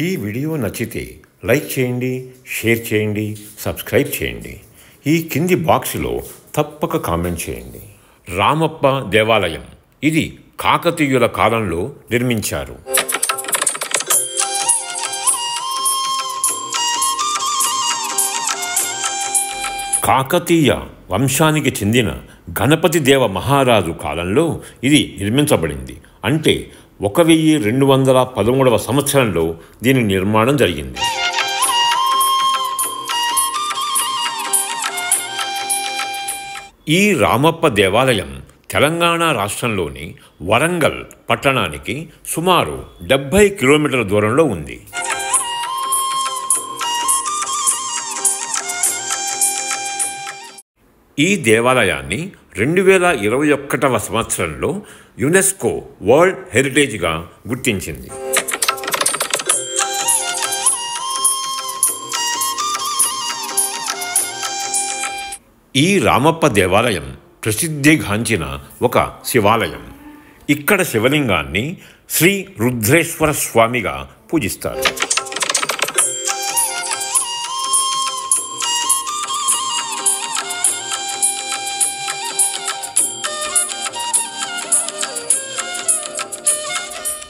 ఈ వీడియో నచ్చితే లైక్ చేయండి, షేర్ చేయండి, సబ్స్క్రైబ్ చేయండి. ఈ కింది బాక్స్లో తప్పక కామెంట్ చేయండి. రామప్ప దేవాలయం ఇది కాకతీయుల కాలంలో నిర్మించారు. కాకతీయ వంశానికి చెందిన గణపతి దేవ మహారాజు కాలంలో ఇది నిర్మించబడింది. అంటే 1213వ సంవత్సరంలో దీని నిర్మాణం జరిగింది. ఈ రామప్ప దేవాలయం తెలంగాణ రాష్ట్రంలోని వరంగల్ పట్టణానికి సుమారు 70 కిలోమీటర్ల దూరంలో ఉంది. ఈ దేవాలయాన్ని 2021వ సంవత్సరంలో యునెస్కో వరల్డ్ హెరిటేజ్గా గుర్తించింది. ఈ రామప్ప దేవాలయం ప్రసిద్ధిగాంచిన ఒక శివాలయం. ఇక్కడ శివలింగాన్ని శ్రీ రుద్రేశ్వర స్వామిగా పూజిస్తారు.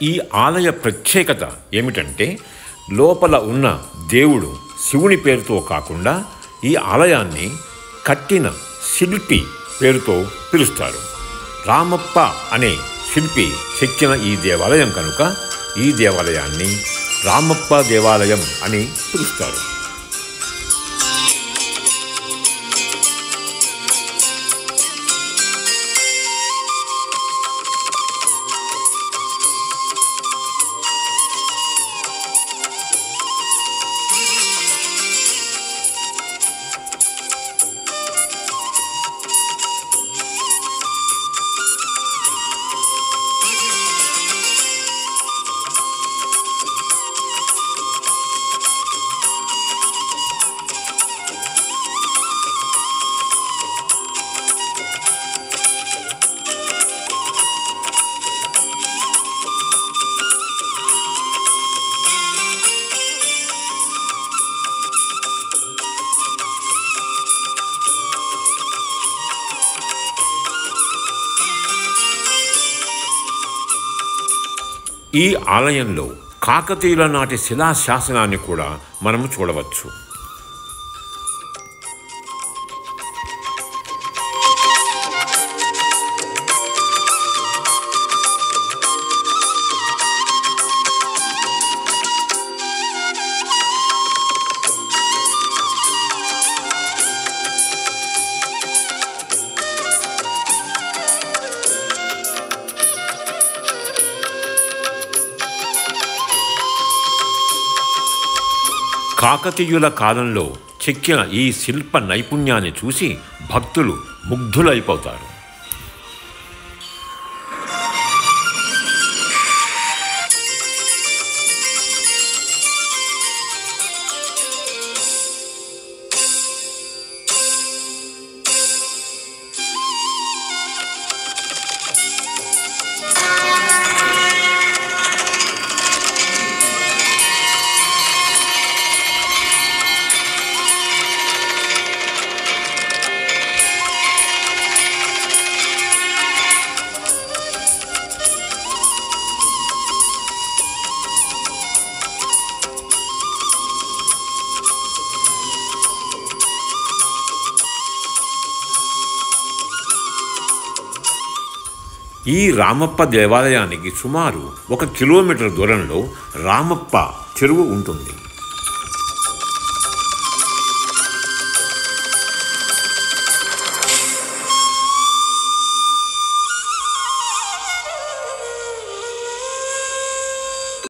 ఈ ఆలయ ప్రత్యేకత ఏమిటంటే లోపల ఉన్న దేవుడు శివుని పేరుతో కాకుండా ఈ ఆలయాన్ని కట్టిన శిల్పి పేరుతో పిలుస్తారు. రామప్ప అనే శిల్పి చెక్కిన ఈ దేవాలయం కనుక ఈ దేవాలయాన్ని రామప్ప దేవాలయం అని పిలుస్తారు. ఈ ఆలయంలో కాకతీయుల నాటి శిలాశాసనాన్ని కూడా మనము చూడవచ్చు. కాకతీయుల కాలంలో చెక్కిన ఈ శిల్ప నైపుణ్యాన్ని చూసి భక్తులు ముగ్ధులైపోతారు. ఈ రామప్ప దేవాలయానికి సుమారు 1 కిలోమీటర్ దూరంలో రామప్ప చెరువు ఉంటుంది.